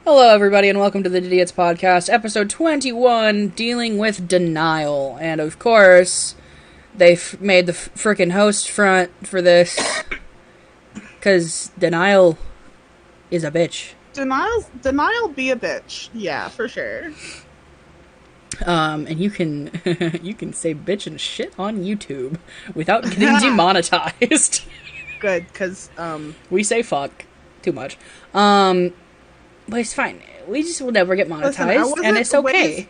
Hello, everybody, and welcome to the DIDIOTS podcast, episode 21, dealing with denial. And of course, they made the frickin' host front for this, because denial is a bitch. Denial be a bitch. Yeah, for sure. And you can you can say bitch and shit on YouTube without getting demonetized. Good, because, We say fuck too much. But it's fine. We just will never get monetized, and it's okay.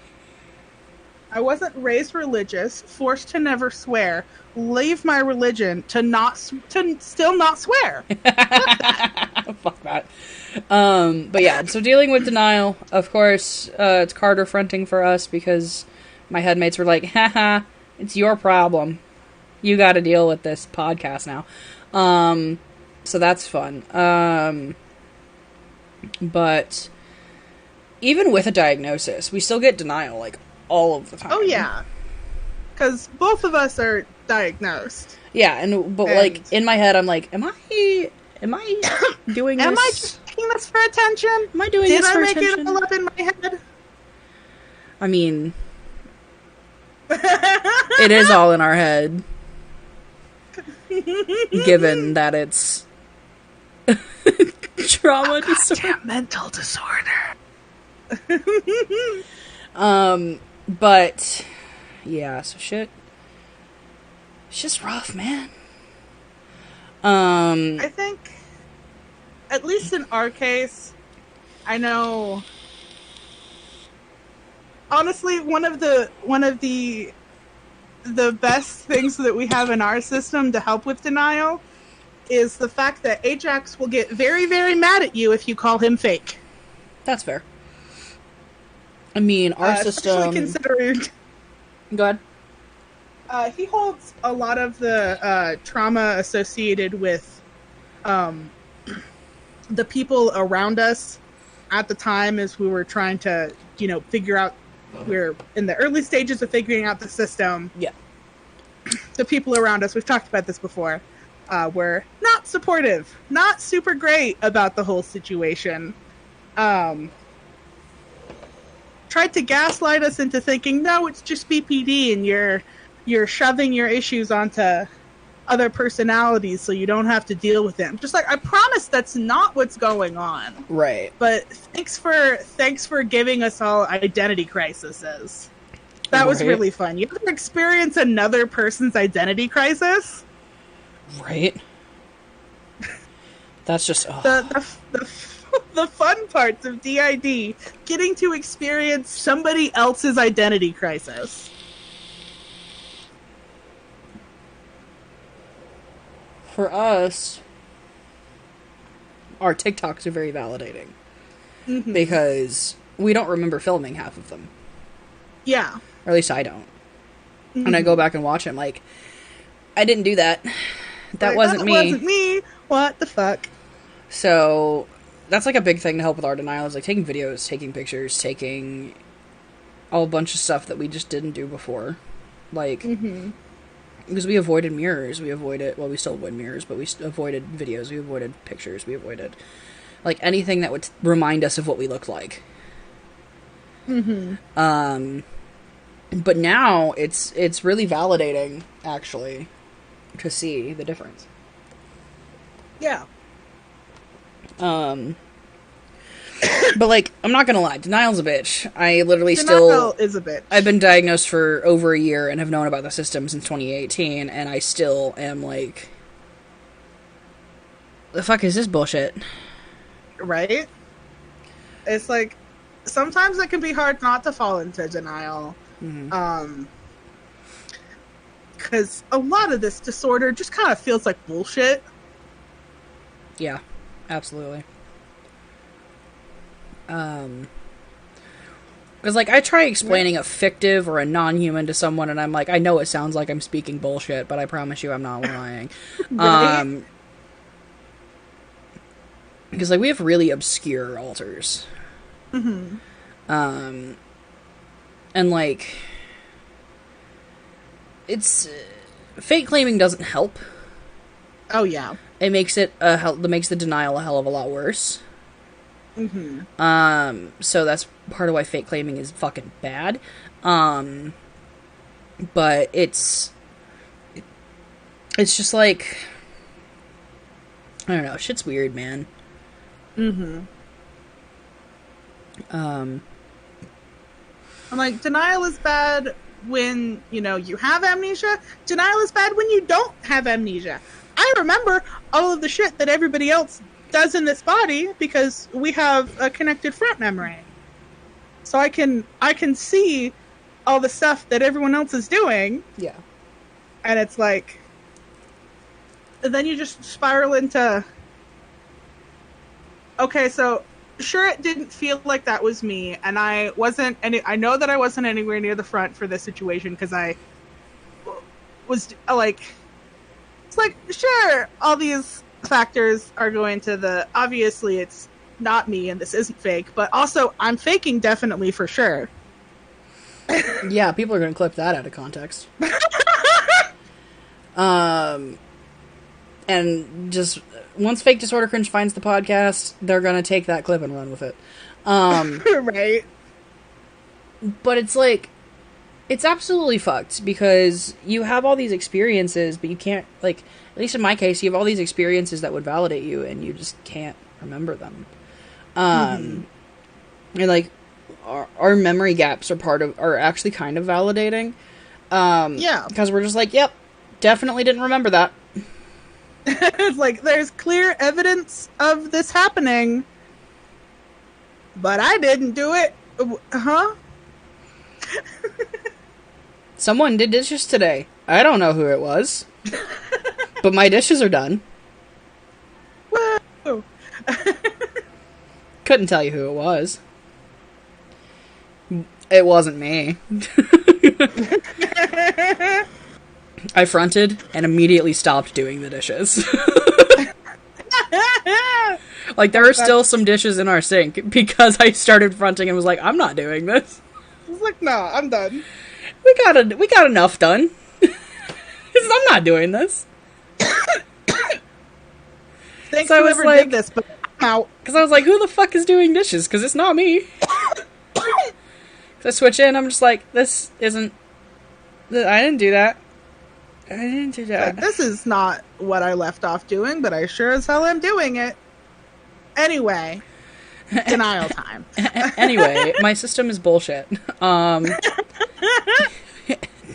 I wasn't raised religious, forced to never swear, leave my religion to still not swear. Fuck that. But yeah, so dealing with denial, of course, it's Carter fronting for us because my headmates were like, haha, it's your problem. You gotta deal with this podcast now. So that's fun. But even with a diagnosis, we still get denial, like, all of the time. Oh, yeah. Because both of us are diagnosed. Yeah, but like, in my head, I'm like, am I doing this? Am I just taking this for attention? Am I doing this for attention? Did I make it all up in my head? I mean, it is all in our head. Given that it's trauma disorder. Mental disorder. But yeah, so shit. It's just rough, man. I think, at least in our case, I know. Honestly, one of the best things that we have in our system to help with denial is the fact that Ajax will get very, very mad at you if you call him fake. That's fair. I mean, our system. Considering. Go ahead. He holds a lot of the trauma associated with the people around us at the time as we were trying to, figure out. We're in the early stages of figuring out the system. Yeah. The people around us, we've talked about this before, were not supportive, not super great about the whole situation. Tried to gaslight us into thinking, no, it's just BPD and you're shoving your issues onto other personalities so you don't have to deal with them. Just like, I promise that's not what's going on. Right. But thanks for giving us all identity crises. That was really fun. You ever experience another person's identity crisis? Right. That's just the fun parts of DID, getting to experience somebody else's identity crisis. For us, our TikToks are very validating. Mm-hmm. Because we don't remember filming half of them. Yeah. Or at least I don't. Mm-hmm. And I go back and watch them like, I didn't do that. That wasn't me. That wasn't me. What the fuck? So, that's like a big thing to help with our denial, is like taking videos, taking pictures, taking a bunch of stuff that we just didn't do before. Like, because we avoided mirrors, we still avoid mirrors, but we avoided videos, we avoided pictures, we avoided, like, anything that would remind us of what we looked like. But now, it's really validating, actually, to see the difference. Yeah. But, like, I'm not gonna lie, denial's a bitch. I literally Denial is a bitch. I've been diagnosed for over a year and have known about the system since 2018, and I still am like, the fuck is this bullshit? Right? It's like, sometimes it can be hard not to fall into denial. Because a lot of this disorder just kind of feels like bullshit. Yeah, absolutely. Because, like, I try explaining a fictive or a non-human to someone, and I'm like, I know it sounds like I'm speaking bullshit, but I promise you I'm not lying. Right? Because, like, we have really obscure alters. And, like, it's... fake claiming doesn't help. Oh, yeah. It makes the denial a hell of a lot worse. So that's part of why fake claiming is fucking bad. But it's just like, I don't know, shit's weird, man. I'm like, denial is bad when, you have amnesia. Denial is bad when you don't have amnesia. I remember all of the shit that everybody else does in this body because we have a connected front memory. So I can see all the stuff that everyone else is doing. Yeah. And it's like, and then you just spiral into, okay, so sure, it didn't feel like that was me, and I know that I wasn't anywhere near the front for this situation because I was like, it's like, sure, all these factors are going to the, obviously it's not me and this isn't fake, but also I'm faking definitely for sure. Yeah, people are going to clip that out of context. And just, once Fake Disorder Cringe finds the podcast, they're going to take that clip and run with it. Right. But it's like, it's absolutely fucked because you have all these experiences, but you can't, like, at least in my case, you have all these experiences that would validate you and you just can't remember them. And like, our memory gaps are actually kind of validating. Yeah. Because we're just like, yep, definitely didn't remember that. It's like, there's clear evidence of this happening, but I didn't do it. Huh? Someone did dishes today. I don't know who it was. But my dishes are done. Whoa. Couldn't tell you who it was. It wasn't me. I fronted and immediately stopped doing the dishes. Like, there are still some dishes in our sink because I started fronting and was like, I'm not doing this. I was like, no, I'm done. We got enough done. I'm not doing this. Thanks So I was whoever like, did this, but I'm out. Because I was like, who the fuck is doing dishes? Because it's not me. So I switch in, I'm just like, this isn't... I didn't do that. I didn't do that. Like, this is not what I left off doing, but I sure as hell am doing it. Anyway, denial time. Anyway, my system is bullshit. And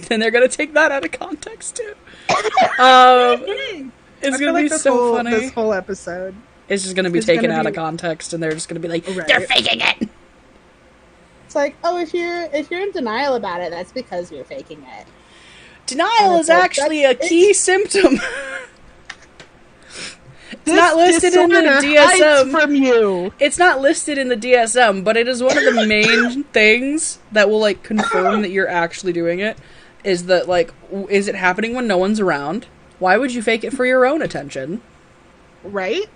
they're gonna take that out of context too. It's gonna be so funny. This whole episode, it's just gonna be taken out of context, and they're just gonna be like, right. They're faking it. It's like, oh, if you're in denial about it, that's because you're faking it. Denial is actually a key symptom. It's not listed in the DSM. From you. It's not listed in the DSM, but it is one of the main things that will, like, confirm that you're actually doing it. Is that, like, is it happening when no one's around? Why would you fake it for your own attention? Right?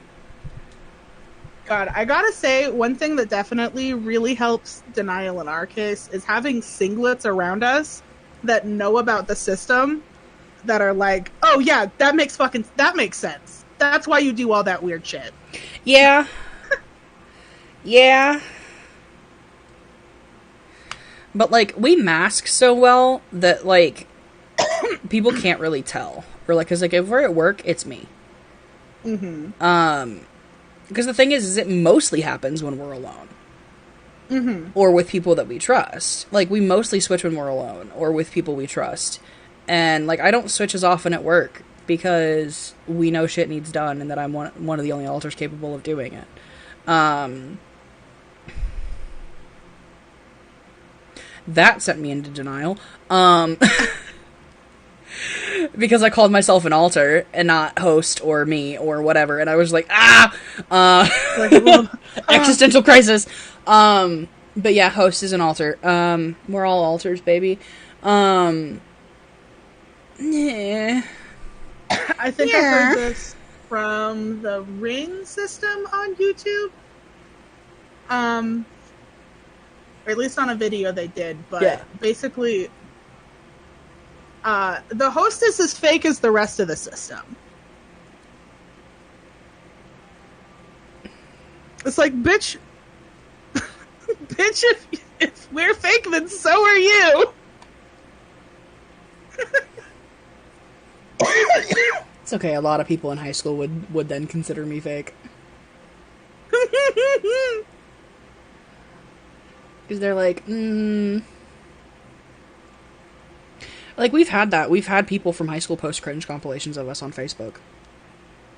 God, I gotta say, one thing that definitely really helps denial in our case is having singlets around us that know about the system, that are like, oh yeah, that makes sense. That's why you do all that weird shit. Yeah. Yeah. But, like, we mask so well that, like, people can't really tell. Or, like, because, like, if we're at work, it's me. Because the thing is it mostly happens when we're alone. Or with people that we trust. Like, we mostly switch when we're alone. Or with people we trust. And, like, I don't switch as often at work. Because we know shit needs done, and that I'm one of the only alters capable of doing it. That sent me into denial. Because I called myself an alter, and not host, or me, or whatever, and I was like, existential crisis. But yeah, host is an alter. We're all alters, baby. Yeah. I think I heard this from the Ring system on YouTube. Or at least on a video they did, but basically, the host is as fake as the rest of the system. It's like, bitch, Bitch, if we're fake, then so are you. It's okay. A lot of people in high school would then consider me fake. Because they're like, Like, we've had that. We've had people from high school post cringe compilations of us on Facebook.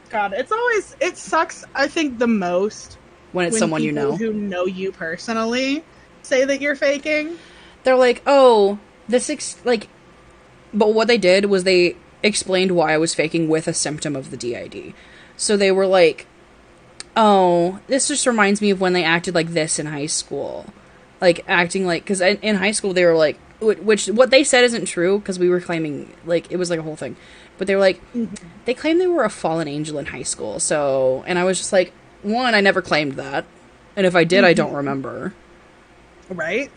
God, it sucks, I think, the most when it's someone you know. Who know you personally say that you're faking. They're like, oh, but what they did was they explained why I was faking with a symptom of the DID. So they were like, oh, this just reminds me of when they acted like this in high school. Like, acting like, because in high school they were like, which, what they said isn't true, because we were claiming, like, it was like a whole thing. But they were like, they claimed they were a fallen angel in high school, so, and I was just like, one, I never claimed that. And if I did, I don't remember. Right?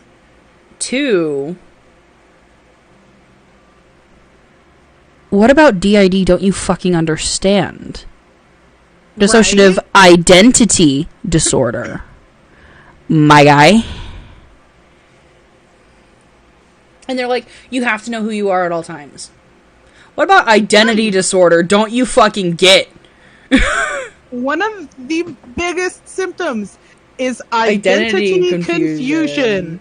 Two, what about DID don't you fucking understand? Dissociative identity disorder. My guy. And they're like, you have to know who you are at all times. What about identity disorder? Don't you fucking get? One of the biggest symptoms is identity confusion.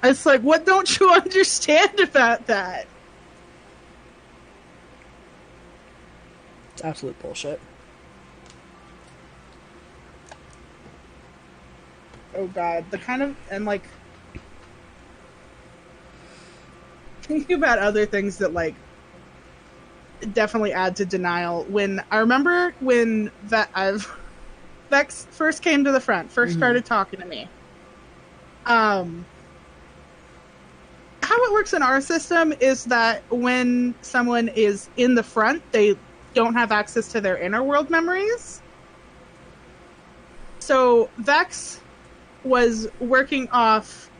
It's like, what don't you understand about that? It's absolute bullshit. Oh god, thinking about other things that, like, definitely add to denial. I remember when Vex first came to the front, started talking to me. How it works in our system is that when someone is in the front, they don't have access to their inner world memories. So Vex was working off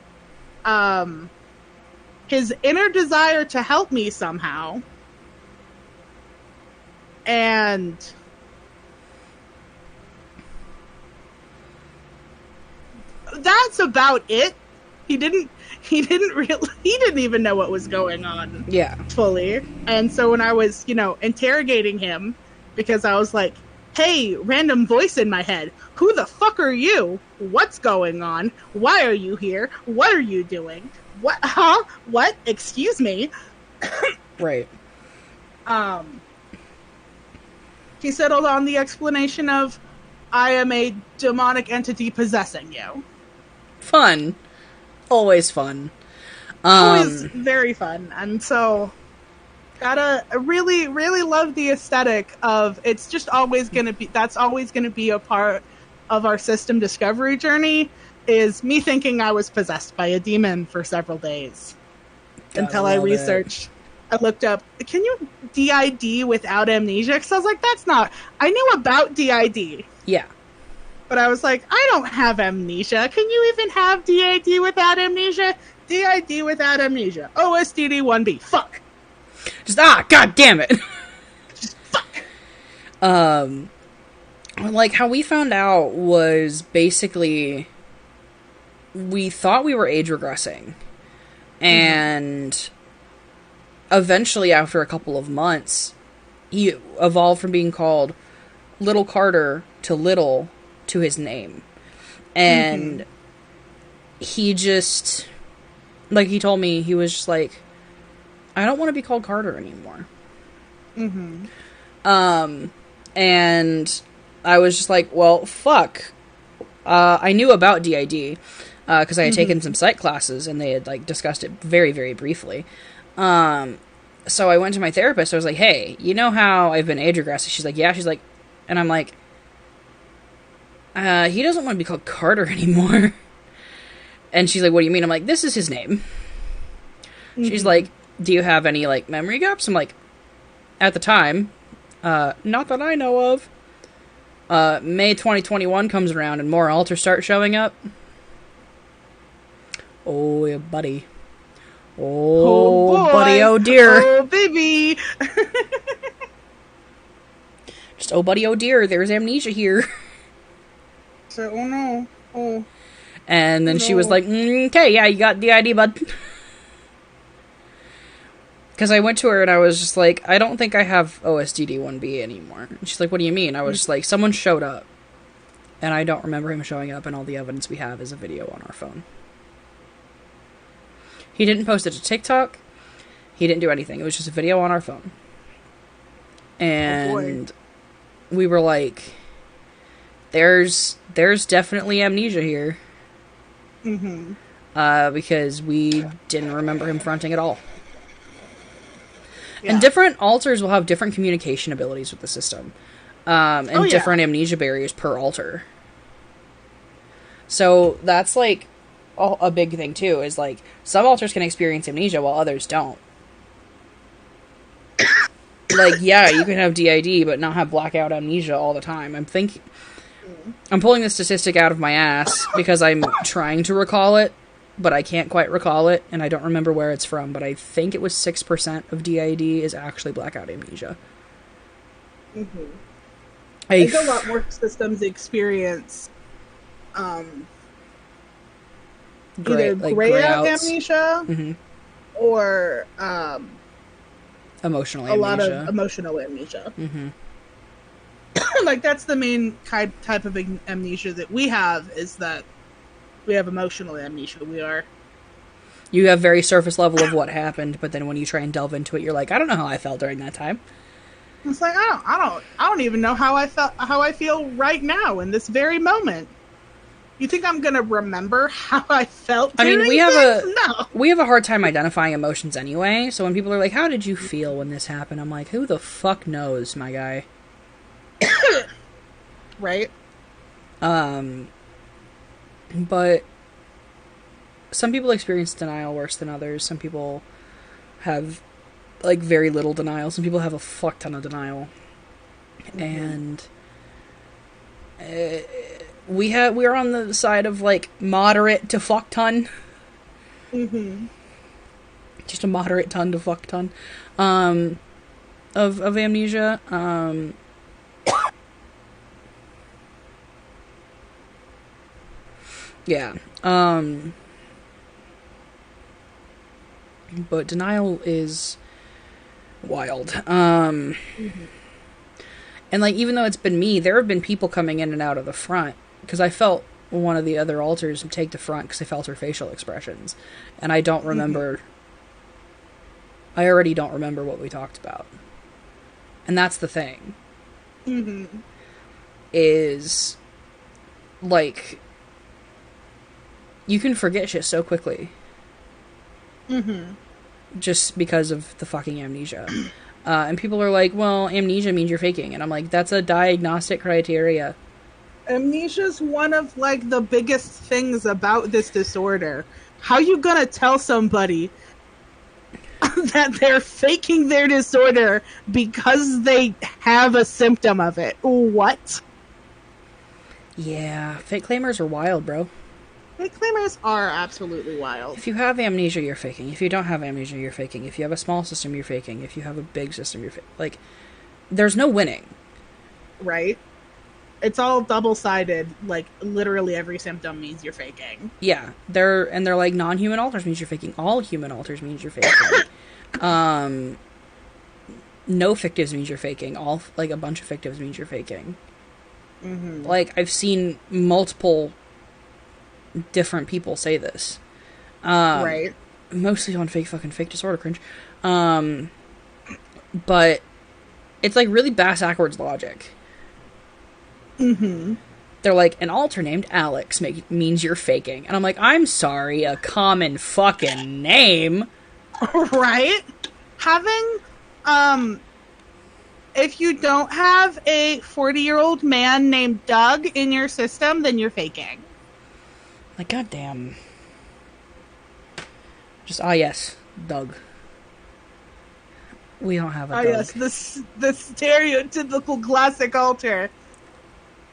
his inner desire to help me somehow. And that's about it. He didn't even know what was going on. Yeah. Fully. And so when I was, interrogating him, because I was like, hey, random voice in my head, who the fuck are you? What's going on? Why are you here? What are you doing? What? Huh? What? Excuse me. Right. He settled on the explanation of, I am a demonic entity possessing you. Fun. Always fun. Always very fun. And so, gotta really, really love the aesthetic of, it's just always gonna be, that's always gonna be a part of our system discovery journey, is me thinking I was possessed by a demon for several days. Until I researched. I looked up, can you DID without amnesia? Because I was like, I knew about DID. Yeah. But I was like, I don't have amnesia. Can you even have DID without amnesia? DID without amnesia. OSDD 1B. Fuck. Just, god damn it. Just fuck. Like, how we found out was basically, we thought we were age regressing. And eventually, after a couple of months, he evolved from being called Little Carter to Little to his name. And he just, like, he told me, he was just like, I don't want to be called Carter anymore. And I was just like, well, fuck. I knew about DID, because I had taken some psych classes, and they had, like, discussed it very, very briefly. So I went to my therapist. I was like, hey, you know how I've been age regressing? She's like, yeah. She's like, and I'm like, he doesn't want to be called Carter anymore. And she's like, what do you mean? I'm like, this is his name. She's like, do you have any, like, memory gaps? I'm like, at the time, not that I know of. May 2021 comes around and more altars start showing up. Oh, yeah, buddy. Oh, buddy, oh dear. Oh, baby. Just, oh, buddy, oh dear, there's amnesia here. So, oh no. Oh. And then Oh, she was no. like, okay, yeah, you got DID, bud. Because I went to her and I was just like, I don't think I have OSDD1B anymore. And she's like, what do you mean? I was just like, someone showed up. And I don't remember him showing up, and all the evidence we have is a video on our phone. He didn't post it to TikTok. He didn't do anything. It was just a video on our phone. And we were like, there's definitely amnesia here. Because we didn't remember him fronting at all. Yeah. And different alters will have different communication abilities with the system. And different amnesia barriers per alter. So that's like a big thing too, is like some alters can experience amnesia while others don't. Like, yeah, you can have DID but not have blackout amnesia all the time. I'm pulling this statistic out of my ass because I'm trying to recall it, but I can't quite recall it, and I don't remember where it's from, but I think it was 6% of DID is actually blackout amnesia. I think a lot more systems experience either gray out amnesia or emotional amnesia. A lot amnesia. Of emotional amnesia. Like, that's the main type of amnesia that we have, is that we have emotional amnesia. You have very surface level of what happened, but then when you try and delve into it, you're like, I don't know how I felt during that time. It's like, I don't even know how I feel right now in this very moment. You think I'm gonna remember how I felt? I mean, we have a hard time identifying emotions anyway. So when people are like, "How did you feel when this happened?" I'm like, "Who the fuck knows, my guy?" Right. But some people experience denial worse than others. Some people have like very little denial. Some people have a fuck ton of denial, and we're on the side of like moderate to fuck ton. Just a moderate ton to fuck ton of amnesia. Yeah. But denial is wild. And like, even though it's been me, there have been people coming in and out of the front, because I felt one of the other alters take the front because I felt her facial expressions, and I don't remember. I already don't remember what we talked about, and that's the thing. Is like, you can forget shit so quickly. Just because of the fucking amnesia. And people are like, well, amnesia means you're faking. And I'm like, that's a diagnostic criteria. Amnesia's one of, like, the biggest things about this disorder. How you gonna tell somebody that they're faking their disorder because they have a symptom of it? What? Yeah, fake claimers are wild, bro. Fake claimers are absolutely wild. If you have amnesia, you're faking. If you don't have amnesia, you're faking. If you have a small system, you're faking. If you have a big system, you're faking. Like, there's no winning. Right? It's all double-sided. Like, literally every symptom means you're faking. Yeah. They're like, non-human alters means you're faking. All human alters means you're faking. No fictives means you're faking. All, like, a bunch of fictives means you're faking. Like, I've seen multiple different people say this. Right. Mostly on fake disorder cringe. But it's like really bass-backwards logic. They're like, an alter named Alex means you're faking. And I'm like, I'm sorry, a common fucking name. Right? Having, if you don't have a 40-year-old man named Doug in your system, then you're faking. Like, goddamn. Just, yes, Doug. We don't have a Doug. Yes, the stereotypical classic alter.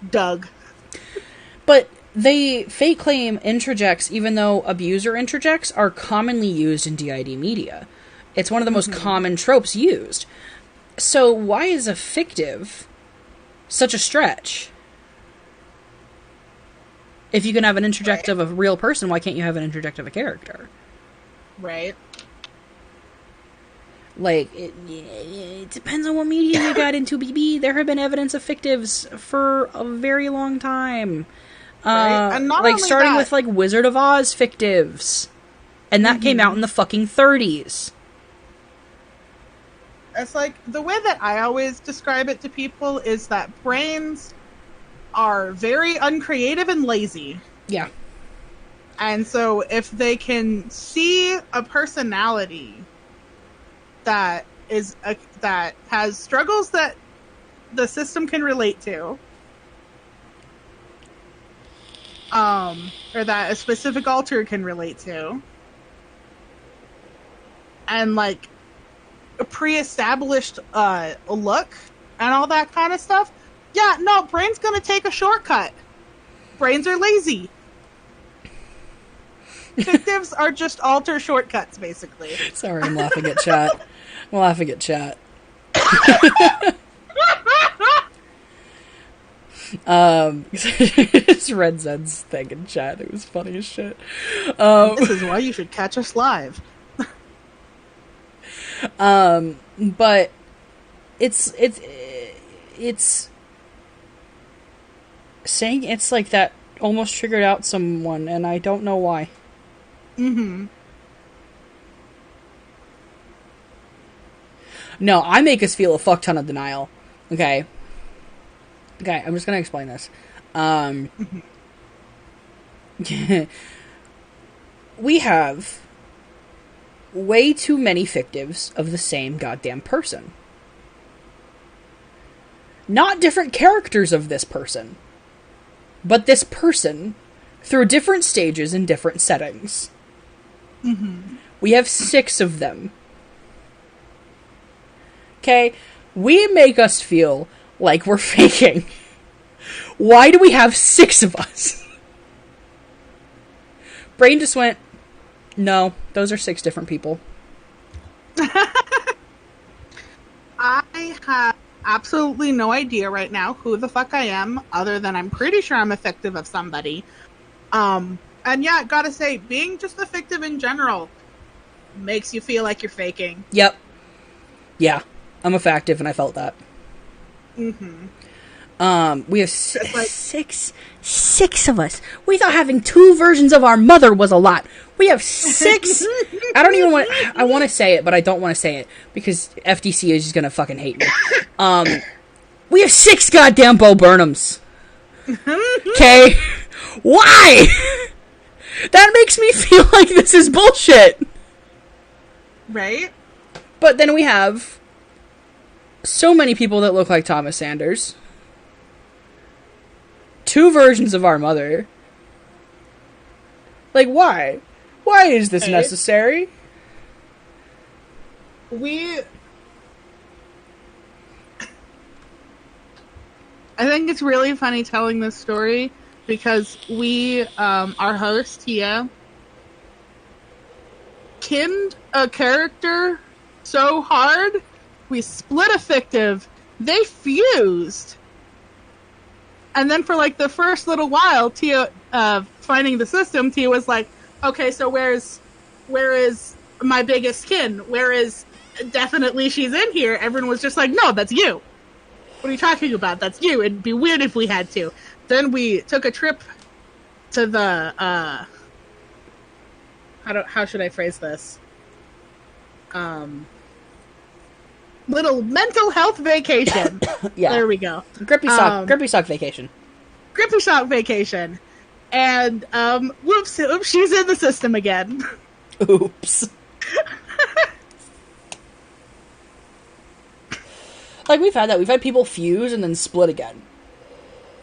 Doug. But they fake claim introjects, even though abuser introjects are commonly used in DID media. It's one of the most common tropes used. So why is a fictive such a stretch? If you can have an interject of a real person, why can't you have an interject of a character? Right. Like, it depends on what media you got into, BB. There have been evidence of fictives for a very long time. Right. And not like, only starting that, with, like, Wizard of Oz fictives. And that came out in the fucking 30s. It's like, the way that I always describe it to people is that brains are very uncreative and lazy. Yeah. And so if they can see a personality that has struggles that the system can relate to, or that a specific alter can relate to, and like a pre-established look and all that kind of stuff, yeah, no, brain's gonna take a shortcut. Brains are lazy. Fictives are just alter shortcuts, basically. Sorry, I'm laughing at chat. I'm laughing at chat. It's Red Zed's thing in chat. It was funny as shit. This is why you should catch us live. But it's saying it's like that almost triggered out someone, and I don't know why. Mm-hmm. No, I make us feel a fuck ton of denial. Okay, I'm just gonna explain this. We have way too many fictives of the same goddamn person. Not different characters of this person, but this person through different stages in different settings. Mm-hmm. We have 6 of them. Okay? We make us feel like we're faking. Why do we have 6 of us? Brain just went, no, those are 6 different people. I have absolutely no idea right now who the fuck I am, other than I'm pretty sure I'm effective of somebody. And yeah, gotta say, being just effective in general makes you feel like you're faking. Yep. Yeah, I'm effective, and I felt that. Mm-hmm. We have six of us. We thought having 2 versions of our mother was a lot. We have 6. I don't even want. I want to say it, but I don't want to say it because FTC is just gonna fucking hate me. We have 6 goddamn Bo Burnhams. Okay, why? That makes me feel like this is bullshit. Right? But then we have so many people that look like Thomas Sanders. 2 versions of our mother. Like, why? Why is this necessary? I think it's really funny telling this story because our host, Tia, kinned a character so hard, we split a fictive, they fused. And then for like the first little while, Tia, finding the system, Tia was like, okay, so where is my biggest kin? Where is, definitely she's in here. Everyone was just like, no, that's you. What are you talking about? That's you. It'd be weird if we had to. Then we took a trip to the, how should I phrase this? Little mental health vacation. Yeah. There we go. Grippy sock vacation. Grippy sock vacation. And, whoops, she's in the system again. Oops. Like, we've had that. We've had people fuse and then split again.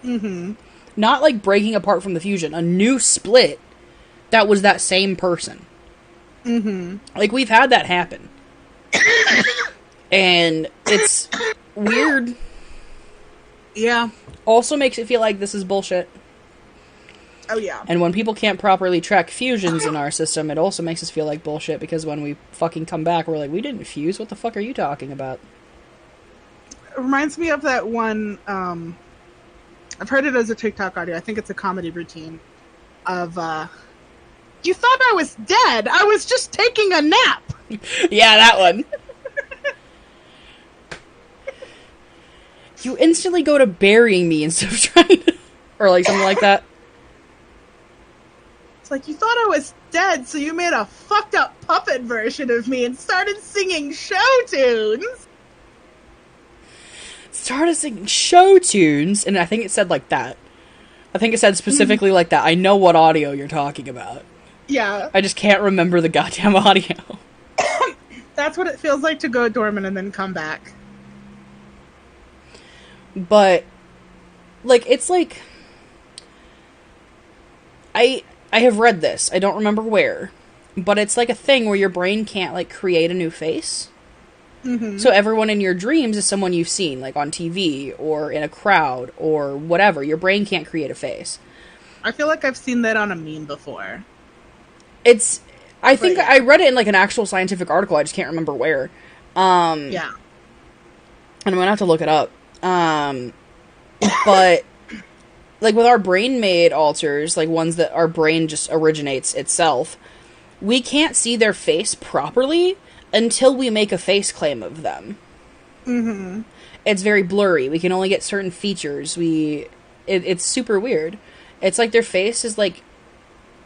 Mm-hmm. Not, like, breaking apart from the fusion. A new split that was that same person. Mm-hmm. Like, we've had that happen. And it's weird. Yeah. Also makes it feel like this is bullshit. Oh, yeah. And when people can't properly track fusions in our system, it also makes us feel like bullshit because when we fucking come back, we're like, we didn't fuse. What the fuck are you talking about? It reminds me of that one, I've heard it as a TikTok audio. I think it's a comedy routine. of, you thought I was dead. I was just taking a nap. Yeah, that one. You instantly go to burying me instead of trying to... Or like something like that. It's like, you thought I was dead, so you made a fucked up puppet version of me and started singing show tunes. Started singing show tunes, and I think it said like that. I think it said specifically like that. I know what audio you're talking about. Yeah. I just can't remember the goddamn audio. That's what it feels like to go dormant and then come back. But, like, it's like... I have read this. I don't remember where. But it's like a thing where your brain can't, like, create a new face. Mm-hmm. So everyone in your dreams is someone you've seen, like, on TV or in a crowd or whatever. Your brain can't create a face. I feel like I've seen that on a meme before. I think I read it in, like, an actual scientific article. I just can't remember where. Yeah. And I'm gonna have to look it up. But, like, with our brain-made alters, like, ones that our brain just originates itself, we can't see their face properly until we make a face claim of them. Mm-hmm. It's very blurry. We can only get certain features. It's super weird. It's like their face is, like,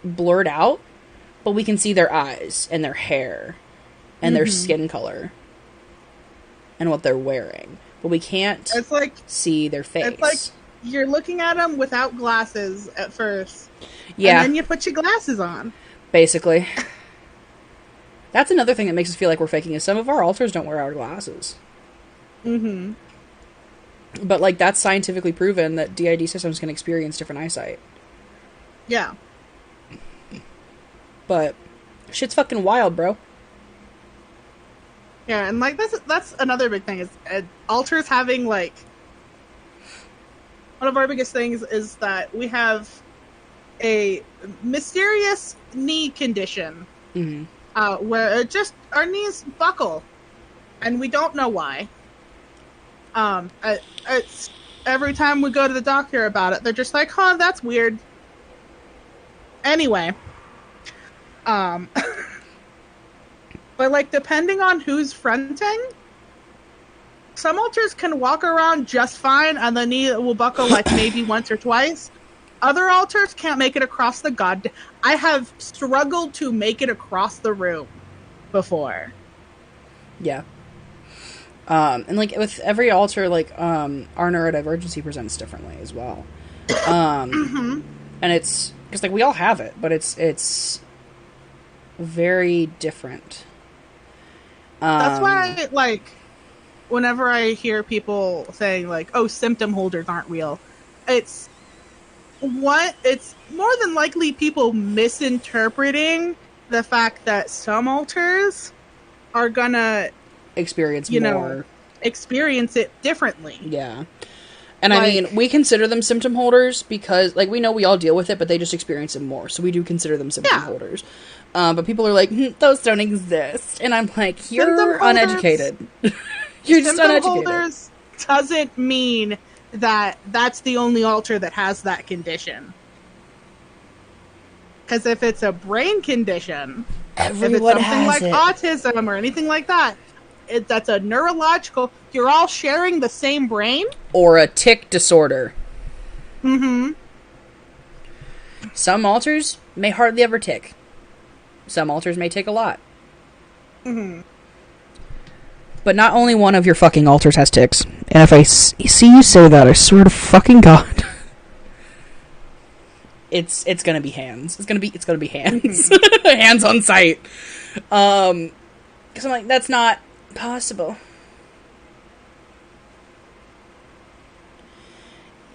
blurred out, but we can see their eyes and their hair and their skin color and what they're wearing. But we can't see their face. It's like you're looking at them without glasses at first. Yeah. And then you put your glasses on. Basically. That's another thing that makes us feel like we're faking is some of our alters don't wear our glasses. Mm-hmm. But, like, that's scientifically proven that DID systems can experience different eyesight. Yeah. But shit's fucking wild, bro. Yeah, and, like, that's another big thing is alters having, like, one of our biggest things is that we have a mysterious knee condition where our knees buckle, and we don't know why. It's every time we go to the doctor about it, they're just like, "Huh, that's weird." Anyway, but, like, depending on who's fronting, some alters can walk around just fine and the knee will buckle, like, maybe once or twice. Other alters can't make it across the I have struggled to make it across the room before. Yeah. And, like, with every alter, like, our neurodivergency presents differently as well. And it's... Because, like, we all have it, but it's very different. That's why, like, whenever I hear people saying, like, oh, symptom holders aren't real, it's more than likely people misinterpreting the fact that some alters are gonna experience it differently. Yeah. And, like, I mean, we consider them symptom holders because, like, we know we all deal with it, but they just experience it more. So we do consider them symptom holders. But people are like, those don't exist. And I'm like, you're uneducated. You're just uneducated. Symptom holders doesn't mean that that's the only alter that has that condition. Because if it's a brain condition, everyone if it's something like it. autism or anything like that, that's a neurological... You're all sharing the same brain? Or a tic disorder. Mm-hmm. Some alters may hardly ever tic. Some alters may tic a lot. Mm-hmm. But not only one of your fucking alters has tics. And if I see you say that, I swear to fucking God... It's gonna be hands. It's gonna be hands. Hands on sight. Because I'm like, that's not possible.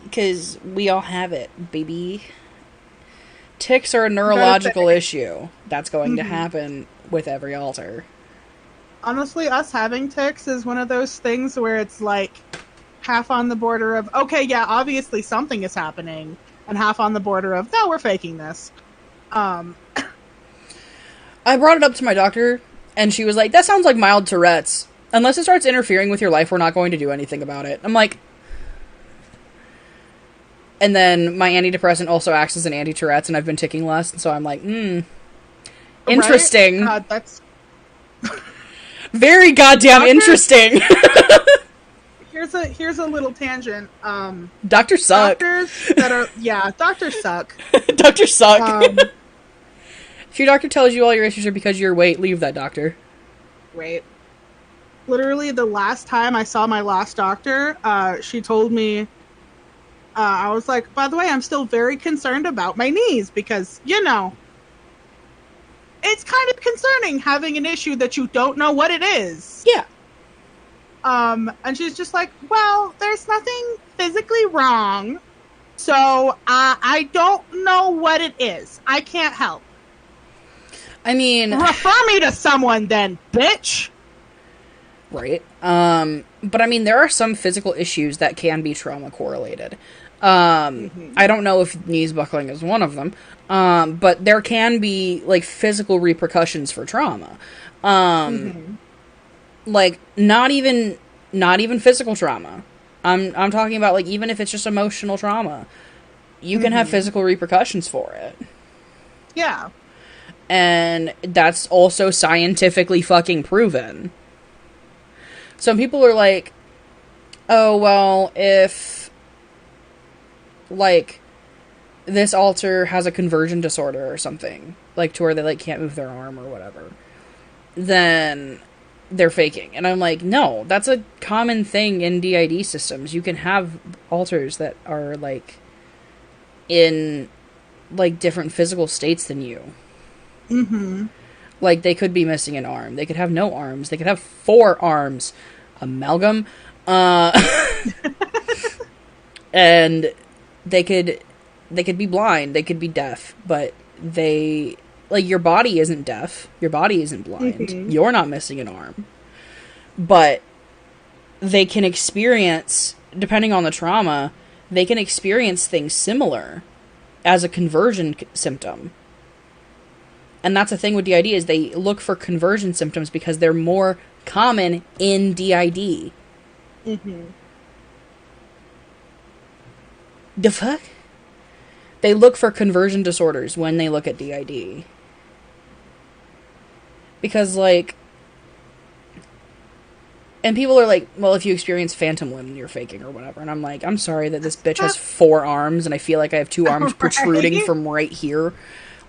Because we all have it, baby. Tics are a neurological issue. That's going to happen with every alter. Honestly, us having tics is one of those things where it's like half on the border of, okay, yeah, obviously something is happening, and half on the border of, no, we're faking this. I brought it up to my doctor, and she was like, that sounds like mild Tourette's. Unless it starts interfering with your life, we're not going to do anything about it. I'm like, And then my antidepressant also acts as an anti-Tourette's, and I've been ticking less, and so I'm like, interesting. Right? That's very goddamn interesting. Here's a little tangent. Doctors suck. Doctors suck. Doctors suck. If your doctor tells you all your issues are because of your weight, leave that doctor. Right. Literally, the last time I saw my last doctor, she told me, I was like, by the way, I'm still very concerned about my knees because, it's kind of concerning having an issue that you don't know what it is. Yeah. And she's just like, well, there's nothing physically wrong, so I don't know what it is. I can't help. I mean... refer me to someone then, bitch! Right. But I mean, there are some physical issues that can be trauma correlated. I don't know if knees buckling is one of them, but there can be, like, physical repercussions for trauma. Like, not even physical trauma. I'm talking about, like, even if it's just emotional trauma, you can have physical repercussions for it. Yeah. And that's also scientifically fucking proven. Some people are like, oh, well, if, like, this alter has a conversion disorder or something, like, to where they, like, can't move their arm or whatever, then they're faking. And I'm like, no, that's a common thing in DID systems. You can have alters that are, like, in, like, different physical states than you. Like, they could be missing an arm. They could have no arms. They could have 4 arms. Amalgam. And they could be blind. They could be deaf. But they... like, your body isn't deaf. Your body isn't blind. You're not missing an arm. But they can experience, depending on the trauma, they can experience things similar as a conversion symptom. And that's the thing with DID, is they look for conversion symptoms because they're more common in DID. The fuck? They look for conversion disorders when they look at DID. Because, like... and people are like, well, if you experience phantom limb, you're faking or whatever. And I'm like, I'm sorry that this bitch has 4 arms and I feel like I have 2 arms protruding from right here.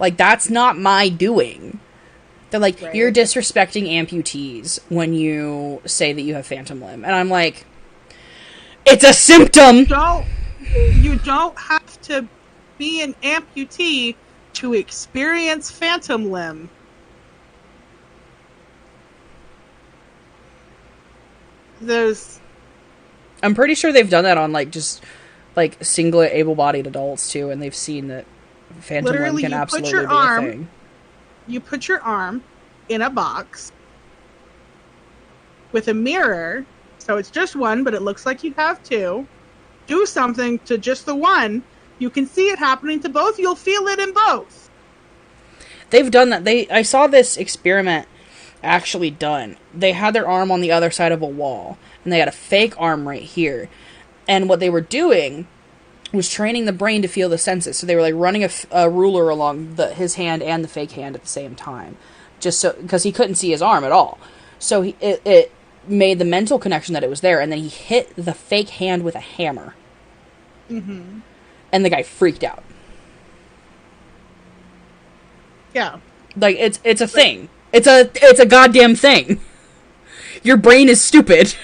Like, that's not my doing. They're like, you're disrespecting amputees when you say that you have phantom limb. And I'm like, it's a symptom! You don't have to be an amputee to experience phantom limb. I'm pretty sure they've done that on, like, just, like, single able-bodied adults, too, and they've seen that phantom limb can absolutely be a thing. You put your arm in a box with a mirror, so it's just one, but it looks like you have 2. Do something to just the one. You can see it happening to both. You'll feel it in both. They've done that. I saw this experiment actually done. They had their arm on the other side of a wall, and they had a fake arm right here. And what they were doing was training the brain to feel the senses. So they were, like, running a ruler along his hand and the fake hand at the same time, just so, because he couldn't see his arm at all. So it made the mental connection that it was there, and then he hit the fake hand with a hammer. And the guy freaked out. Yeah. Like, it's a thing. It's a goddamn thing. Your brain is stupid.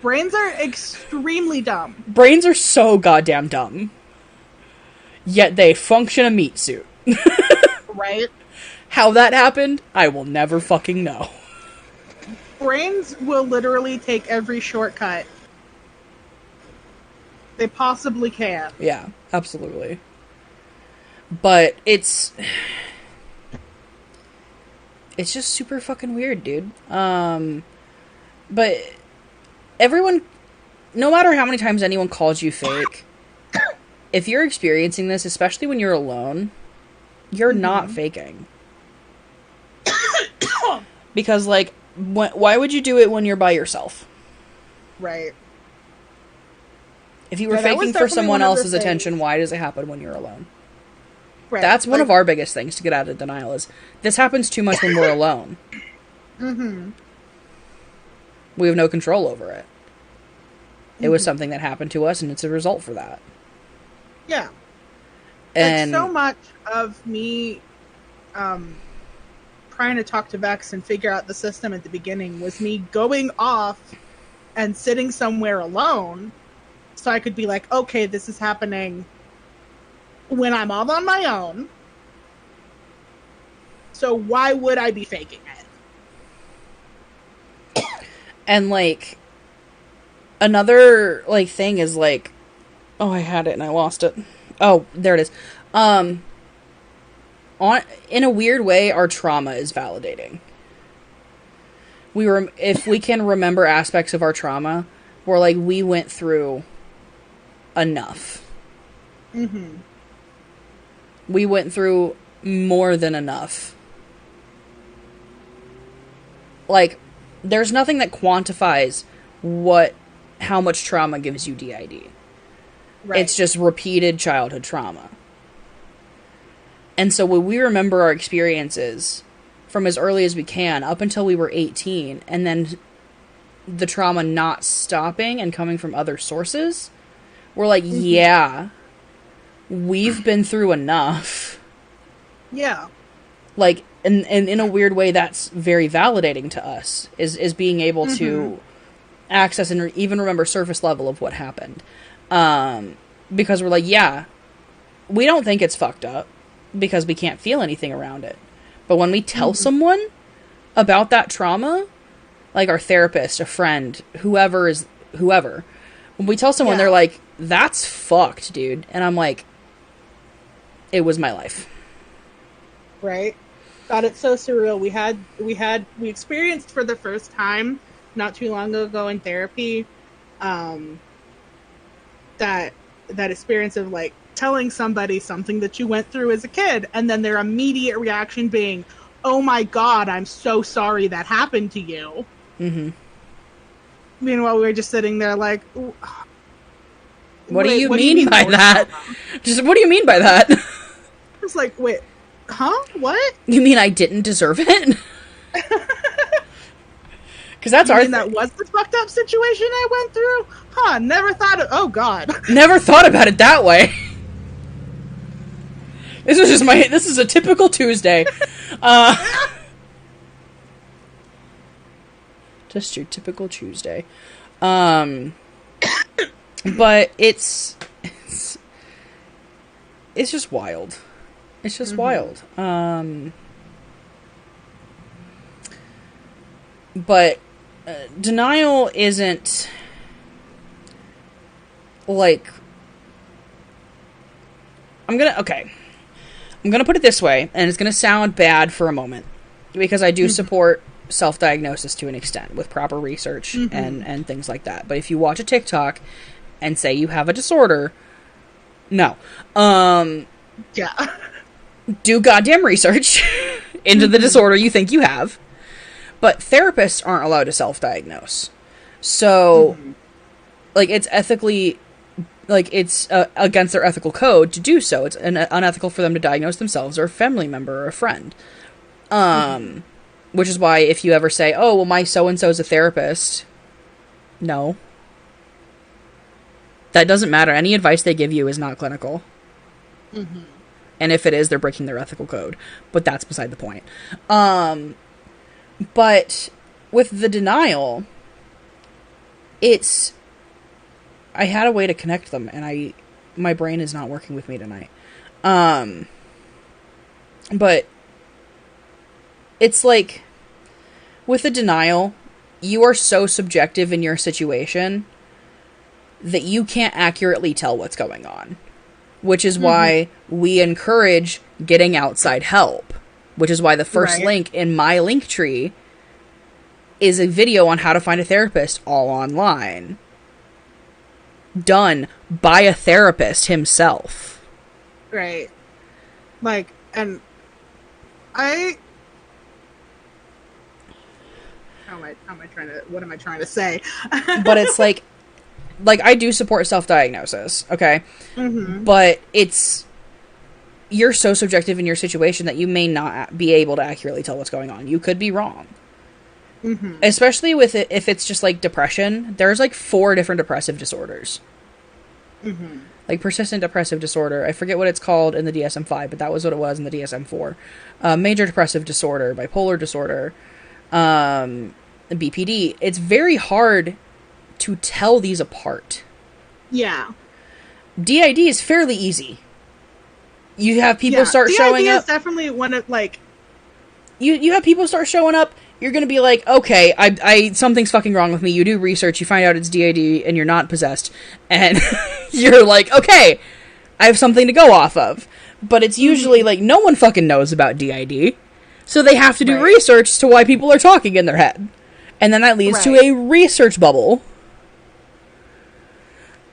Brains are extremely dumb. Brains are so goddamn dumb. Yet they function a meat suit. Right? How that happened, I will never fucking know. Brains will literally take every shortcut they possibly can. Yeah, absolutely. But it's just super fucking weird, dude. But everyone, no matter how many times anyone calls you fake, if you're experiencing this, especially when you're alone, you're not faking. Because, like, why would you do it when you're by yourself? Right. If you were Yeah, that was faking for definitely someone one of the else's attention, why does it happen when you're alone? Right. That's one of our biggest things to get out of denial is this happens too much when we're alone. Mm-hmm. We have no control over it. It was something that happened to us, and it's a result for that. Yeah. And like so much of me trying to talk to Vex and figure out the system at the beginning was me going off and sitting somewhere alone so I could be like, okay, this is happening when I'm all on my own. So why would I be faking it? And, like, another, like, thing is, like, oh, I had it and I lost it. Oh, there it is. In a weird way, our trauma is validating. If we can remember aspects of our trauma, we're like, we went through enough. Mm-hmm. We went through more than enough. Like, there's nothing that quantifies how much trauma gives you DID. Right. It's just repeated childhood trauma. And so when we remember our experiences from as early as we can, up until we were 18, and then the trauma not stopping and coming from other sources, we're like, yeah, we've been through enough. Yeah. Like, and in a weird way, that's very validating to us, is being able to access and even remember surface level of what happened. Because we're like, yeah, we don't think it's fucked up because we can't feel anything around it. But when we tell someone about that trauma, like our therapist, a friend, whoever, when we tell someone, they're like, that's fucked, dude. And I'm like, it was my life. Right. God, it's so surreal. We experienced for the first time not too long ago in therapy, that experience of like telling somebody something that you went through as a kid, and then their immediate reaction being, "Oh my God, I'm so sorry that happened to you." Mm-hmm. Meanwhile, we were just sitting there like, "What do you mean by that? Just what do you mean by that?" It's like, wait, huh? What? You mean I didn't deserve it? Because that's our thing. That was the fucked up situation I went through? Huh, never thought of... Oh, God. Never thought about it that way. This is a typical Tuesday. Just your typical Tuesday. But it's just wild. It's just wild. But denial isn't like... I'm gonna put it this way, and it's gonna sound bad for a moment, because I do support self-diagnosis to an extent with proper research and things like that. But if you watch a TikTok and say you have a disorder, no. Yeah. Do goddamn research into the disorder you think you have. But therapists aren't allowed to self-diagnose. So, like, it's ethically... Like, it's against their ethical code to do so. It's unethical for them to diagnose themselves or a family member or a friend. Which is why if you ever say, oh, well, my so-and-so is a therapist. No. That doesn't matter. Any advice they give you is not clinical. And if it is, they're breaking their ethical code. But that's beside the point. But with the denial, I had a way to connect them, and my brain is not working with me tonight. But it's like, with the denial, you are so subjective in your situation that you can't accurately tell what's going on. Which is why we encourage getting outside help. Which is why the first link in my link tree is a video on how to find a therapist all online. Done by a therapist himself. Right. Like, and what am I trying to say? But it's like, like, I do support self-diagnosis, okay? Mm-hmm. But you're so subjective in your situation that you may not be able to accurately tell what's going on. You could be wrong. Mm-hmm. Especially with it, if it's just, like, depression. There's, like, 4 different depressive disorders. Mm-hmm. Like, persistent depressive disorder. I forget what it's called in the DSM-5, but that was what it was in the DSM-4. Major depressive disorder, bipolar disorder, BPD. It's very hard to tell these apart. Yeah. DID is fairly easy. You have people start showing up. DID is definitely one of, like... You have people start showing up, you're gonna be like, okay, I something's fucking wrong with me. You do research, you find out it's DID, and you're not possessed. And you're like, okay, I have something to go off of. But it's usually, like, no one fucking knows about DID. So they have to do research as to why people are talking in their head. And then that leads to a research bubble.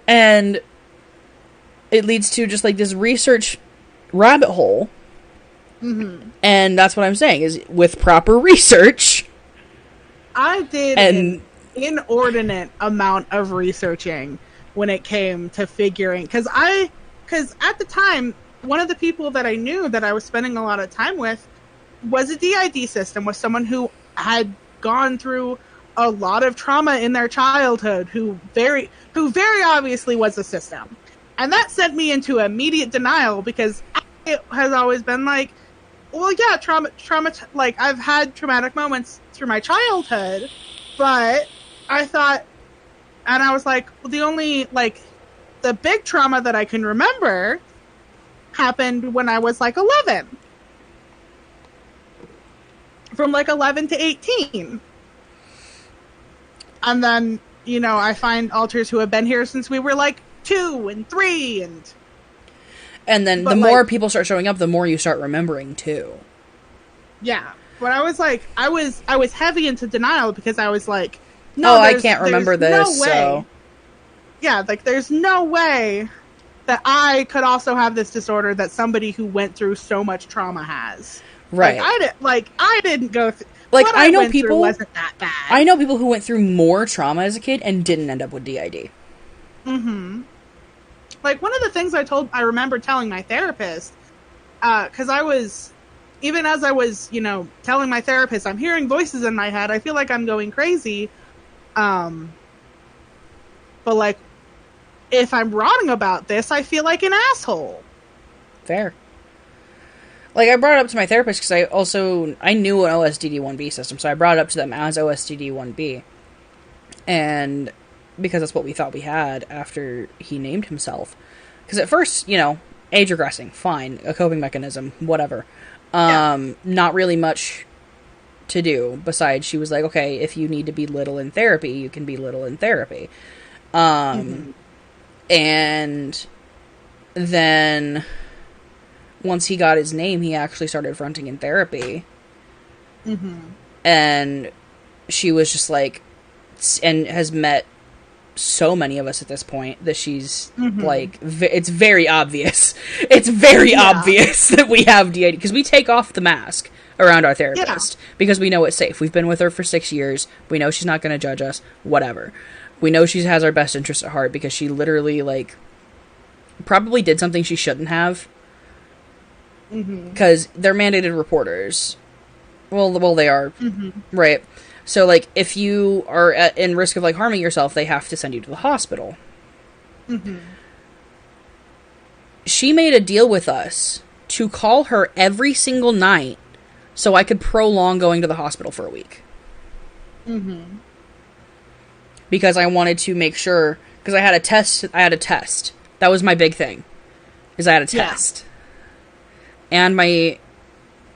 And it leads to just, like, this research rabbit hole. Mm-hmm. And that's what I'm saying, is with proper research. I did an inordinate amount of researching when it came to figuring, because at the time, one of the people that I knew that I was spending a lot of time with was a DID system, was someone who had gone through a lot of trauma in their childhood, who very obviously was a system. And that sent me into immediate denial, because it has always been like, well, yeah, trauma, like, I've had traumatic moments through my childhood, but I thought, and I was like, well, the only, like, the big trauma that I can remember happened when I was, like, 11. From, like, 11 to 18. And then, you know, I find alters who have been here since we were, like, 2 and 3, and then the more people start showing up, the more you start remembering, too. Yeah. But I was like, I was heavy into denial, because I was like, no, I can't remember this, no way. So... Yeah, like, there's no way that I could also have this disorder that somebody who went through so much trauma has. Right. I didn't go through... Like, what I know went people... through wasn't that bad. I know people who went through more trauma as a kid and didn't end up with DID. Mm-hmm. Like, one of the things I remember telling my therapist, because I was, even as I was, you know, telling my therapist, I'm hearing voices in my head, I feel like I'm going crazy, but, like, if I'm wrong about this, I feel like an asshole. Fair. Like, I brought it up to my therapist because I knew an OSDD-1B system, so I brought it up to them as OSDD-1B. And... because that's what we thought we had after he named himself. Because at first, you know, age regressing, fine, a coping mechanism, whatever. Not really much to do, besides she was like, okay, if you need to be little in therapy, you can be little in therapy. And then once he got his name, he actually started fronting in therapy. Mm-hmm. And she was just like, and has met so many of us at this point that she's like, it's very obvious. It's very obvious that we have DID, because we take off the mask around our therapist because we know it's safe. We've been with her for 6 years. We know she's not going to judge us, whatever. We know she has our best interest at heart, because she literally, like, probably did something she shouldn't have, because they're mandated reporters. Well, they are, right? So, like, if you are in risk of, like, harming yourself, they have to send you to the hospital. She made a deal with us to call her every single night so I could prolong going to the hospital for a week. Because I wanted to make sure, because I had a test. That was my big thing, is I had a test. And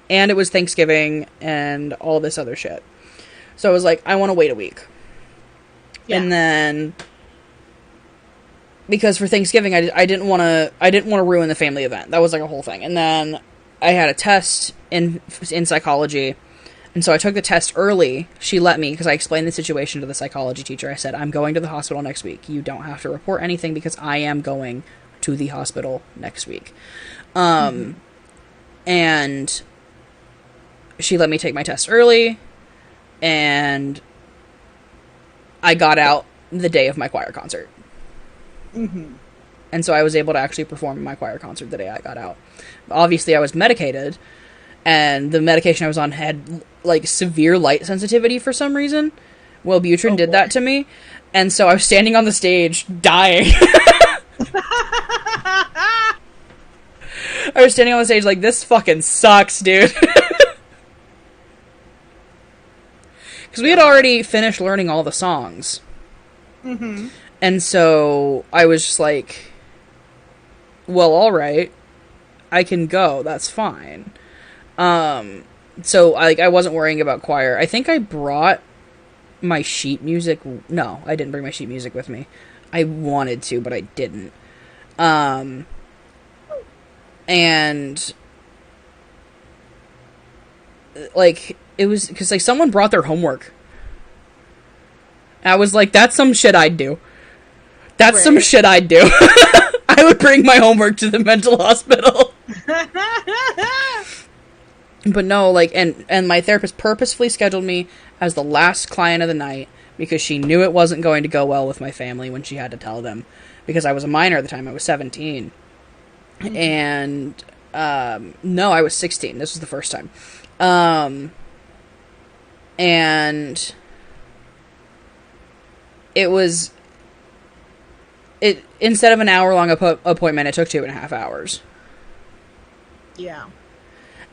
it was Thanksgiving and all this other shit. So I was like, I want to wait a week. And then, because for Thanksgiving, I didn't want to ruin the family event. That was like a whole thing. And then I had a test in psychology. And so I took the test early. She let me, because I explained the situation to the psychology teacher. I said, I'm going to the hospital next week. You don't have to report anything, because I am going to the hospital next week. And she let me take my test early. And I got out the day of my choir concert. Mm-hmm. And so I was able to actually perform my choir concert the day I got out. Obviously, I was medicated, and the medication I was on had, like, severe light sensitivity for some reason. Wellbutrin did that to me, and so I was standing on the stage, dying. I was standing on the stage like, this fucking sucks, dude. Because we had already finished learning all the songs. Mm-hmm. And so I was just like, well, alright. I can go. That's fine. So I wasn't worrying about choir. I think I brought my sheet music. No, I didn't bring my sheet music with me. I wanted to, but I didn't. And like, it was because, like, someone brought their homework. I was like, that's some shit I'd do. That's some shit I'd do. I would bring my homework to the mental hospital. But no, like, and my therapist purposefully scheduled me as the last client of the night because she knew it wasn't going to go well with my family when she had to tell them. Because I was a minor at the time. I was 17. Mm-hmm. And, no, I was 16. This was the first time. And it was, instead of an hour-long appointment, it took 2.5 hours. Yeah.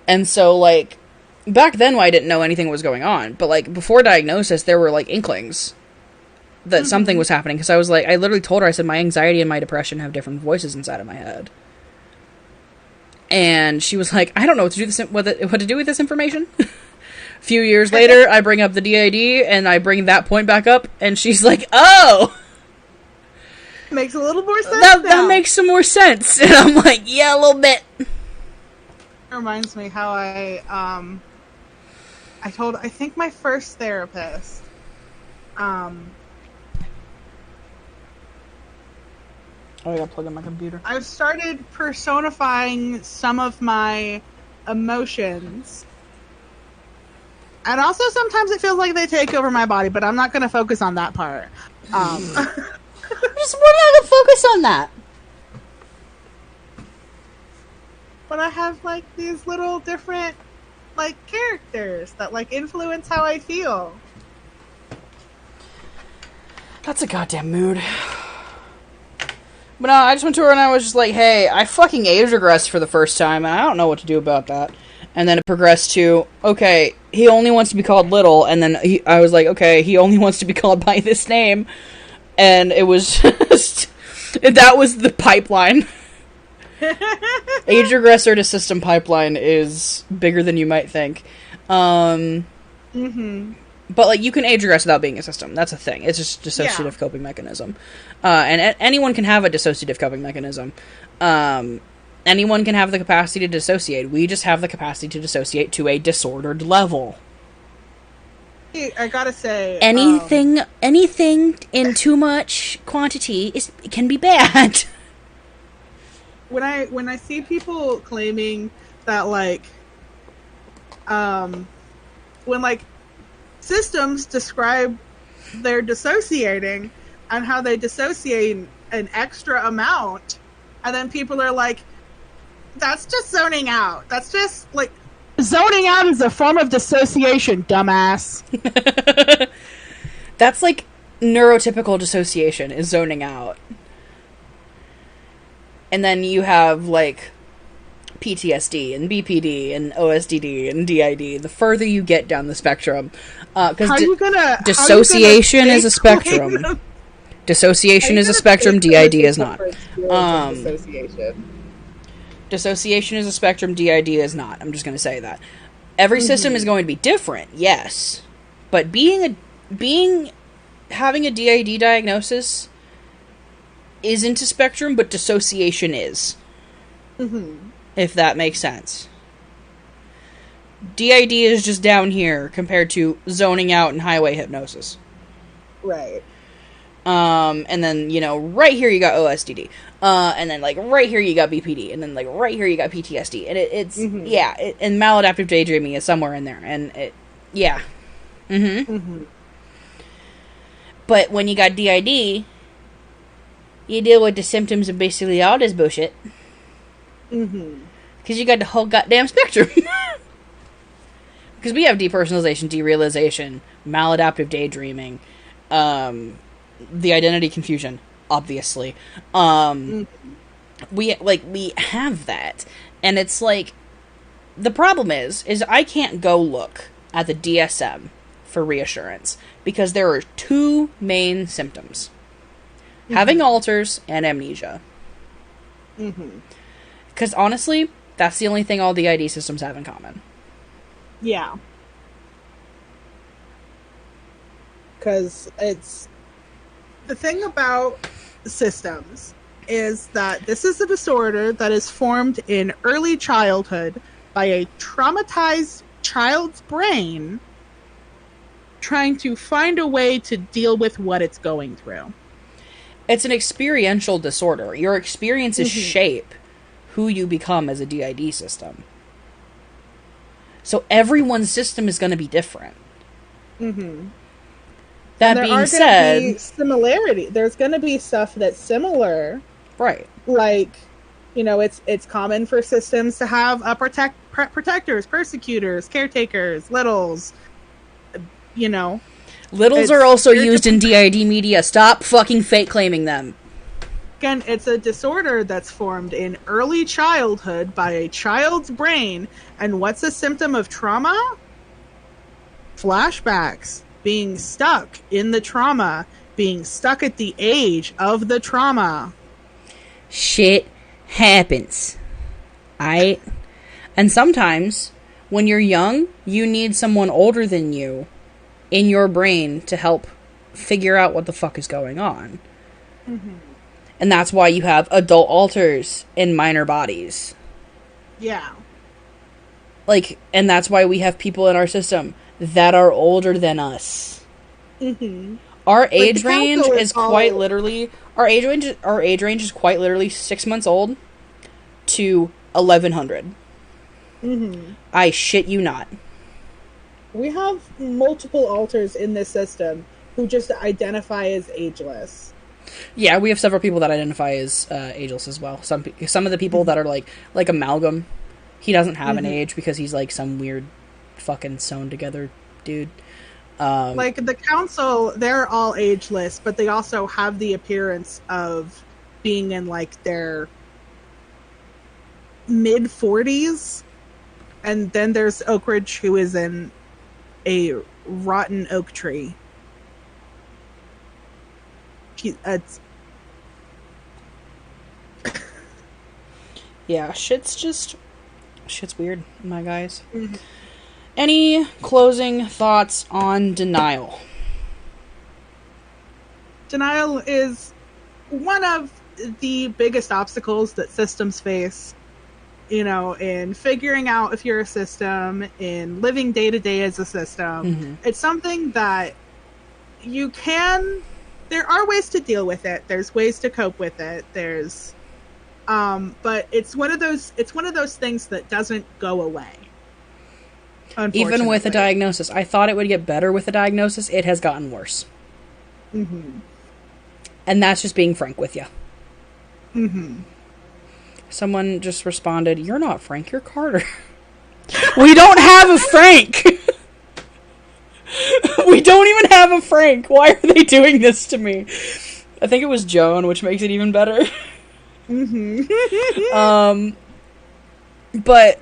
And so, like, back then I didn't know anything was going on. But, like, before diagnosis, there were, like, inklings that something was happening. Because I was like, I literally told her, I said, my anxiety and my depression have different voices inside of my head. And she was like, I don't know what to do with this information. A few years later, I bring up the DID, and I bring that point back up, and she's like, oh! Makes a little more sense That makes some more sense. And I'm like, yeah, a little bit. It reminds me how I think my first therapist, Oh, I gotta plug in my computer. I've started personifying some of my emotions. And also sometimes it feels like they take over my body, but I'm not going to focus on that part. We're not going to focus on that. But I have, like, these little different, like, characters that, like, influence how I feel. That's a goddamn mood. But no, I just went to her and I was just like, hey, I fucking age regressed for the first time, and I don't know what to do about that. And then it progressed to, okay, he only wants to be called Little, and then I was like, okay, he only wants to be called by this name. And it was just, that was the pipeline. Age regressor to system pipeline is bigger than you might think. But, like, you can age regress without being a system. That's a thing. It's just dissociative coping mechanism. And anyone can have a dissociative coping mechanism. Anyone can have the capacity to dissociate. We just have the capacity to dissociate to a disordered level. I gotta say... Anything in too much quantity can be bad. When I see people claiming that, like... when, like... systems describe their dissociating and how they dissociate an extra amount, and then people are like, that's just zoning out. That's just, like, zoning out is a form of dissociation, dumbass. That's like neurotypical dissociation is zoning out. And then you have, like, PTSD and BPD and OSDD and DID. The further you get down the spectrum, because dissociation is a spectrum. Dissociation is a spectrum. DID is not. Dissociation is a spectrum. DID is not. I'm just going to say that every system is going to be different. Yes, but having a DID diagnosis isn't a spectrum, but dissociation is. If that makes sense. DID is just down here compared to zoning out and highway hypnosis. Right. And then, you know, right here you got OSDD. And then, like, right here you got BPD. And then, like, right here you got PTSD. And it's and maladaptive daydreaming is somewhere in there. And But when you got DID, you deal with the symptoms of basically all this bullshit. Mm-hmm. Because you got the whole goddamn spectrum. Because we have depersonalization, derealization, maladaptive daydreaming, the identity confusion, obviously. We have that. And it's like, the problem is I can't go look at the DSM for reassurance. Because there are two main symptoms. Mm-hmm. Having alters and amnesia. Because honestly, that's the only thing all DID systems have in common. Yeah. Because it's... The thing about systems is that this is a disorder that is formed in early childhood by a traumatized child's brain trying to find a way to deal with what it's going through. It's an experiential disorder. Your experiences shape who you become as a DID system. So everyone's system is going to be different. That being said, similarity. There's going to be stuff that's similar, right? Like, you know, it's common for systems to have protectors, persecutors, caretakers, littles. You know, littles are also used in DID media. Stop fucking fake claiming them. Again, it's a disorder that's formed in early childhood by a child's brain. And what's a symptom of trauma? Flashbacks. Being stuck in the trauma. Being stuck at the age of the trauma. Shit happens. And sometimes, when you're young, you need someone older than you in your brain to help figure out what the fuck is going on. And that's why you have adult alters in minor bodies. Yeah. Like, and that's why we have people in our system that are older than us. Our age range is quite literally... Our age range is quite literally 6 months old to 1100. I shit you not. We have multiple alters in this system who just identify as ageless. Yeah, we have several people that identify as ageless as well. Some of the people that are like Amalgam, he doesn't have an age because he's like some weird fucking sewn together dude. Like the council, they're all ageless, but they also have the appearance of being in like their mid 40s. And then there's Oak Ridge, who is in a rotten oak tree. Yeah, shit's weird, my guys. Any closing thoughts on denial? Denial is one of the biggest obstacles that systems face, you know, in figuring out if you're a system, in living day to day as a system. It's something that there are ways to deal with it. There's ways to cope with it. There's, but it's one of those things that doesn't go away. Even with a diagnosis. I thought it would get better with a diagnosis. It has gotten worse. And that's just being frank with you. Someone just responded, "You're not Frank, you're Carter." We don't have a Frank! We don't even have a Frank! Why are they doing this to me? I think it was Joan, which makes it even better. But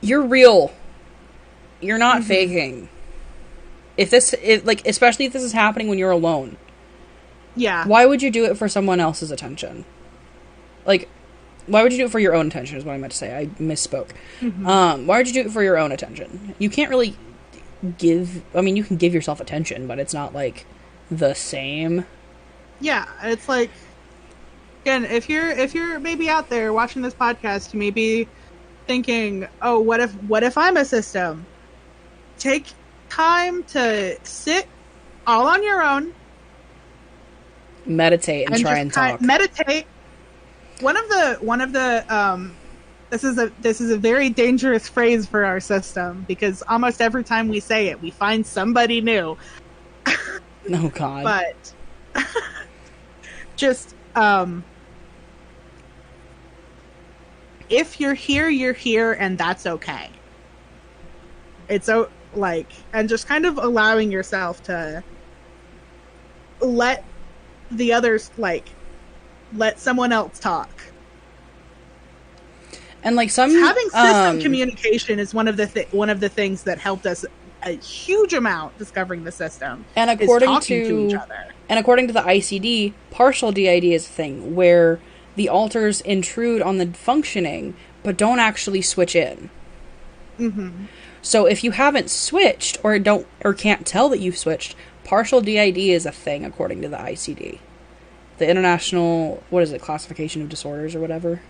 you're real. You're not faking. Especially if this is happening when you're alone. Yeah. Why would you do it for someone else's attention? Like, why would you do it for your own attention is what I meant to say. I misspoke. Why would you do it for your own attention? You can't really you can give yourself attention, but it's not, like, the same. Yeah, it's like, again, if you're maybe out there watching this podcast, you may be thinking, oh, what if I'm a system? Take time to sit all on your own. Meditate and try and talk. Meditate. One of the this is a very dangerous phrase for our system, because almost every time we say it, we find somebody new. Oh God. But just if you're here, and that's okay. It's and just kind of allowing yourself to let the others, let someone else talk. And having system communication is one of the things that helped us a huge amount discovering the system. And according to each other. And according to the ICD, partial DID is a thing where the alters intrude on the functioning but don't actually switch in. Mm-hmm. So if you haven't switched or can't tell that you've switched, partial DID is a thing according to the ICD. The International, Classification of Disorders or whatever.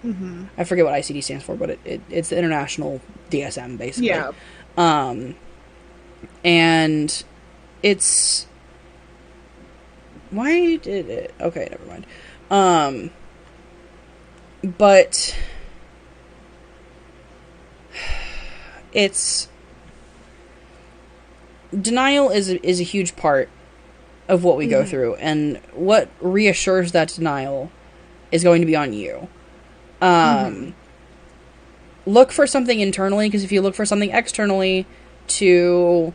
Mm-hmm. I forget what ICD stands for, but it's the international DSM, basically. Yeah. And it's... Why did it... Okay, never mind. But... It's... Denial is a huge part of what we go through, and what reassures that denial is going to be on you. Look for something internally, because if you look for something externally to,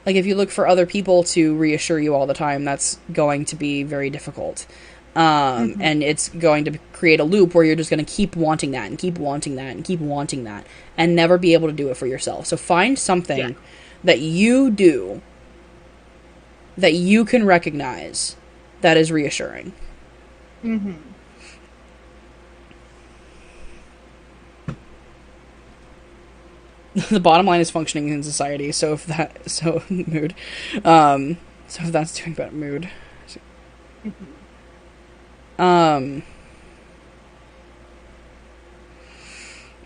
if you look for other people to reassure you all the time, that's going to be very difficult. And it's going to create a loop where you're just going to keep wanting that and keep wanting that and keep wanting that and never be able to do it for yourself. So find something that you do that you can recognize that is reassuring. Mm-hmm. The bottom line is functioning in society. So if that's doing better, mood.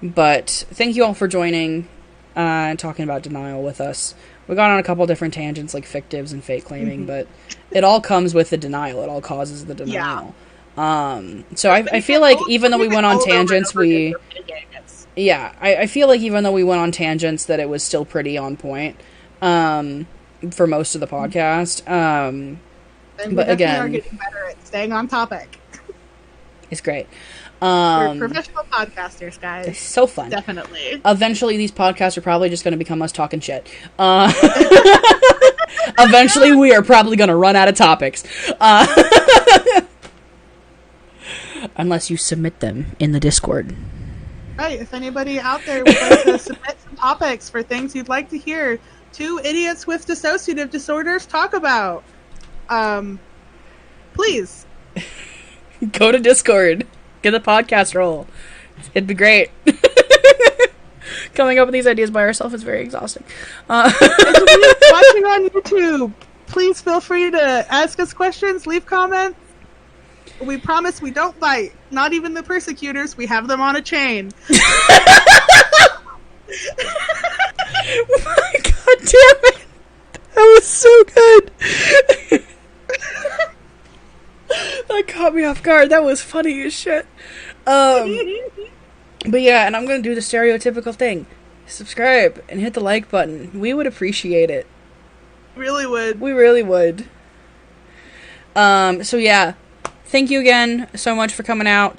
But thank you all for joining and talking about denial with us. We got on a couple different tangents, like fictives and fake claiming, but it all comes with the denial. It all causes the denial. So I feel like even though we went on tangents, I feel like even though we went on tangents, that it was still pretty on point for most of the podcast. And but again, are getting better at staying on topic. It's great. We're professional podcasters, guys. It's so fun. Definitely. Eventually, these podcasts are probably just going to become us talking shit. Eventually, we are probably going to run out of topics. Unless you submit them in the Discord. Right, if anybody out there would like to submit some topics for things you'd like to hear two idiots with dissociative disorders talk about, please. Go to Discord. Get a podcast roll. It'd be great. Coming up with these ideas by ourselves is very exhausting. If watching on YouTube, please feel free to ask us questions, leave comments. We promise we don't bite. Not even the persecutors. We have them on a chain. My God damn it. That was so good. That caught me off guard. That was funny as shit. But yeah, and I'm going to do the stereotypical thing. Subscribe and hit the like button. We would appreciate it. Really would. We really would. So yeah. Thank you again so much for coming out